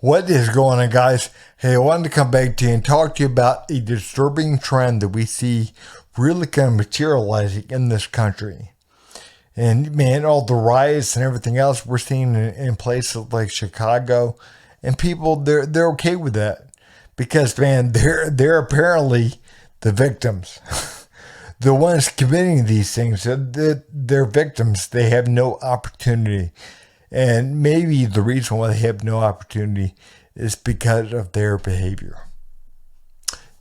What is going on, guys? Hey, I wanted to come back to you and talk to you about a disturbing trend that we see really kind of materializing in this country. And man, all the riots and everything else we're seeing in places like Chicago, and people they're okay with that because man, they're apparently the victims. The ones committing these things, they're victims. They have no opportunity. And maybe the reason why they have no opportunity is because of their behavior.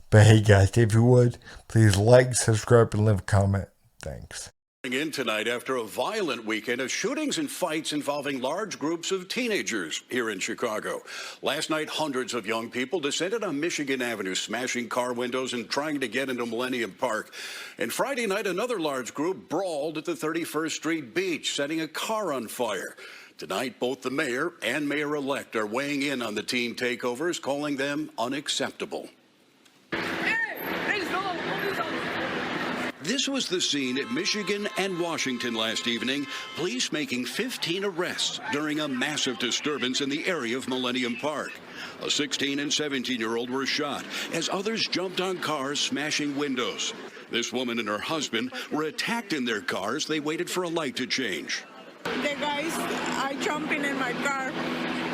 But hey guys, if you would, please like, subscribe, and leave a comment. Thanks. In tonight after a violent weekend of shootings and fights involving large groups of teenagers here in Chicago. Last night, hundreds of young people descended on Michigan Avenue, smashing car windows and trying to get into Millennium Park. And Friday night, another large group brawled at the 31st Street Beach, setting a car on fire. Tonight, both the mayor and mayor-elect are weighing in on the teen takeovers, calling them unacceptable. This was the scene at Michigan and Washington last evening, police making 15 arrests during a massive disturbance in the area of Millennium Park. A 16 and 17-year-old were shot as others jumped on cars, smashing windows. This woman and her husband were attacked in their cars. They waited for a light to change. The guys are jumping in my car.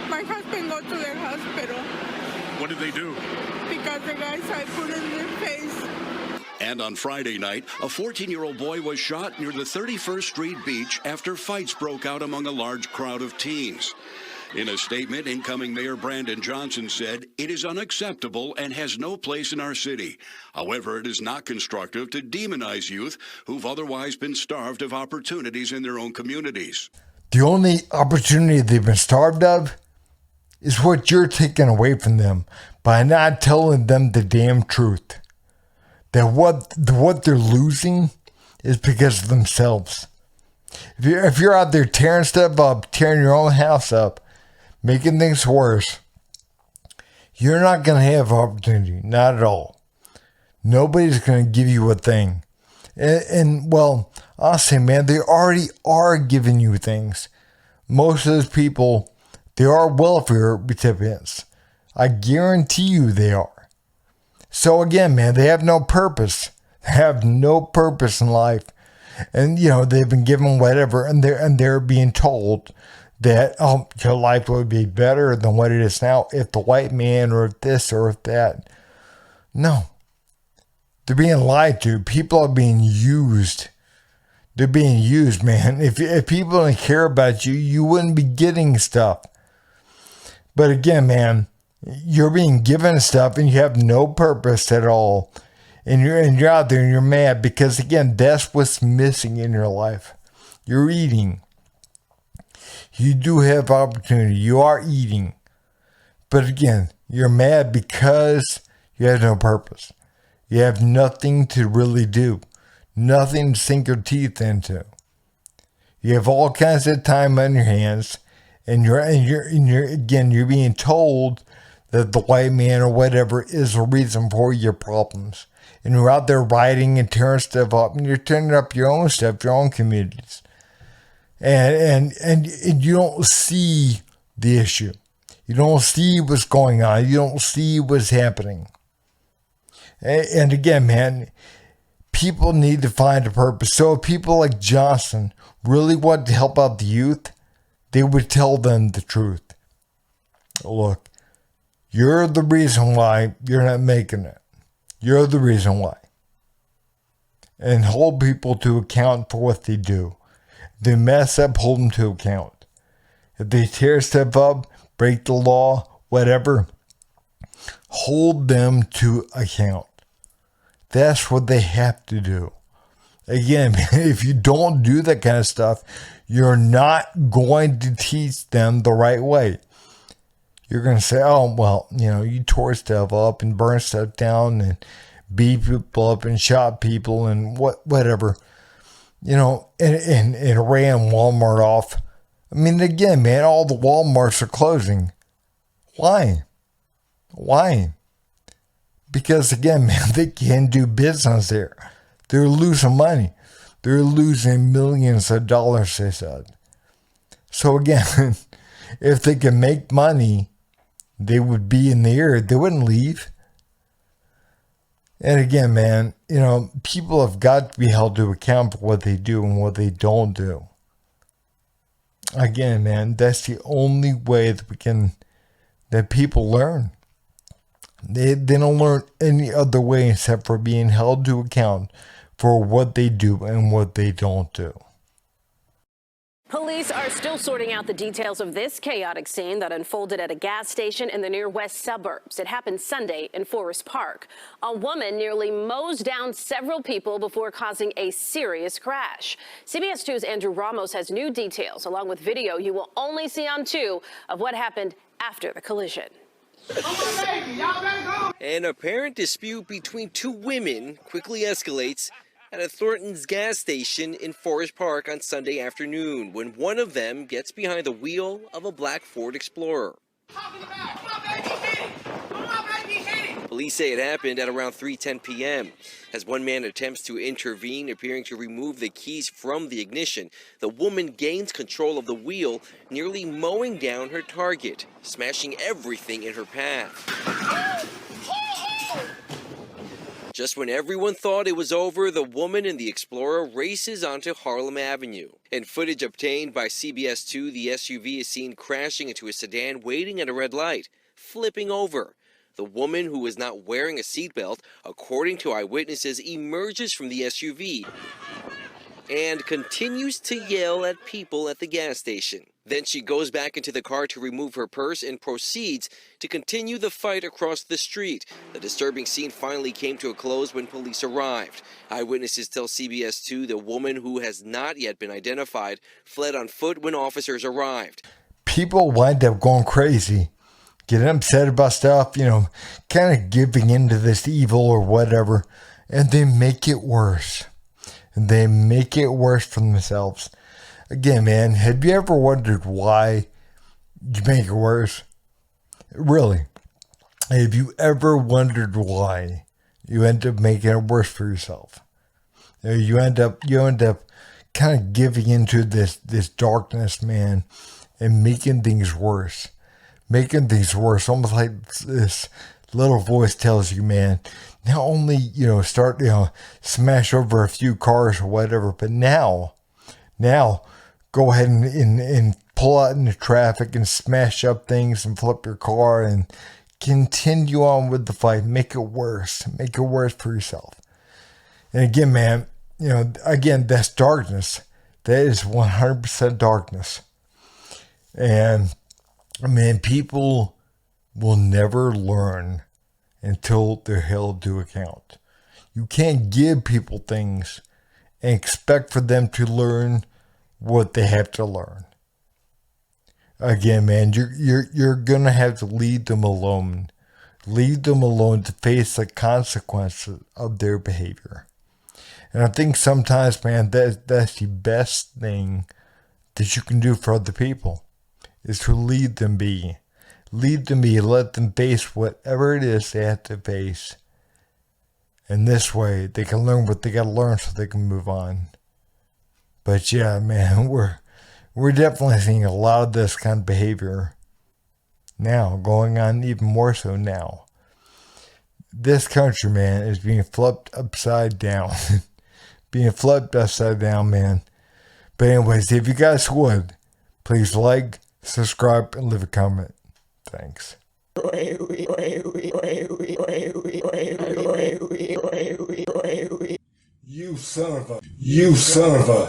My husband go to the hospital. What did they do? Because the guys I put in their face. And on Friday night, a 14-year-old boy was shot near the 31st Street Beach after fights broke out among a large crowd of teens. In a statement, incoming Mayor Brandon Johnson said, "It is unacceptable and has no place in our city. However, it is not constructive to demonize youth who've otherwise been starved of opportunities in their own communities." The only opportunity they've been starved of is what you're taking away from them by not telling them the damn truth. That what they're losing is because of themselves. If you're out there tearing stuff up, tearing your own house up, making things worse, you're not going to have opportunity. Not at all. Nobody's going to give you a thing. And well, I'll say, man, they already are giving you things. Most of those people, they are welfare recipients. I guarantee you they are. So again, man, they have no purpose. They have no purpose in life. And, you know, they've been given whatever, and they're being told that your life would be better than what it is now if the white man or if this or if that. No. They're being lied to. People are being used. They're being used, man. If people didn't care about you, you wouldn't be getting stuff. But again, man, you're being given stuff and you have no purpose at all. And you're out there and you're mad because, again, that's what's missing in your life. You're eating. You do have opportunity. You are eating. But again, you're mad because you have no purpose. You have nothing to really do. Nothing to sink your teeth into. You have all kinds of time on your hands. And you're being told that the white man or whatever is the reason for your problems. And you're out there rioting and tearing stuff up. And you're tearing up your own stuff, your own communities. And you don't see the issue. You don't see what's going on. You don't see what's happening. And again, man, people need to find a purpose. So if people like Johnson really want to help out the youth, they would tell them the truth. Look, you're the reason why you're not making it. You're the reason why. And hold people to account for what they do. They mess up, hold them to account. If they tear stuff up, break the law, whatever, hold them to account. That's what they have to do. Again, if you don't do that kind of stuff, you're not going to teach them the right way. You're going to say, oh, well, you know, you tore stuff up and burned stuff down and beat people up and shot people and whatever. You know, and it ran Walmart off. I mean, again, man, all the Walmarts are closing. Why? Why? Because, again, man, they can't do business there. They're losing money. They're losing millions of dollars, they said. So, again, if they can make money, they would be in the area. They wouldn't leave. And again, man, people have got to be held to account for what they do and what they don't do. Again, man, that's the only way that people learn. They don't learn any other way except for being held to account for what they do and what they don't do. Police are still sorting out the details of this chaotic scene that unfolded at a gas station in the near west suburbs. It happened Sunday in Forest Park. A woman nearly mows down several people before causing a serious crash. CBS 2's Andrew Ramos has new details, along with video you will only see on 2 of what happened after the collision. An apparent dispute between 2 women quickly escalates at a Thornton's gas station in Forest Park on Sunday afternoon when one of them gets behind the wheel of a black Ford Explorer. Police say it happened at around 3:10 p.m. As one man attempts to intervene, appearing to remove the keys from the ignition, the woman gains control of the wheel, nearly mowing down her target, smashing everything in her path. Just when everyone thought it was over, the woman in the Explorer races onto Harlem Avenue. In footage obtained by CBS 2, the SUV is seen crashing into a sedan waiting at a red light, flipping over. The woman, who is not wearing a seatbelt, according to eyewitnesses, emerges from the SUV and continues to yell at people at the gas station. Then she goes back into the car to remove her purse and proceeds to continue the fight across the street. The disturbing scene finally came to a close when police arrived. Eyewitnesses tell CBS 2 the woman, who has not yet been identified, fled on foot when officers arrived. People wind up going crazy, getting upset about stuff, kind of giving into this evil or whatever, and they make it worse. And they make it worse for themselves. Again, man, have you ever wondered why you make it worse? Really? Have you ever wondered why you end up making it worse for yourself? You end up kind of giving into this darkness, man, and making things worse. Making things worse, almost like this little voice tells you, man, not only, start, smash over a few cars or whatever, but now, go ahead and pull out into traffic and smash up things and flip your car and continue on with the fight. Make it worse. Make it worse for yourself. And again, man, that's darkness. That is 100% darkness. And, man, people will never learn until they're held to account. You can't give people things and expect for them to learn what they have to learn. Again, man, you're gonna have to leave them alone. Leave them alone to face the consequences of their behavior. And I think sometimes, man, that's the best thing that you can do for other people, is to leave them be. Leave them be, let them face whatever it is they have to face. And this way, they can learn what they got to learn so they can move on. But yeah, man, we're definitely seeing a lot of this kind of behavior now, going on even more so now. This country, man, is being flipped upside down. Being flipped upside down, man. But anyways, if you guys would, please like, subscribe, and leave a comment. Thanks. You son of a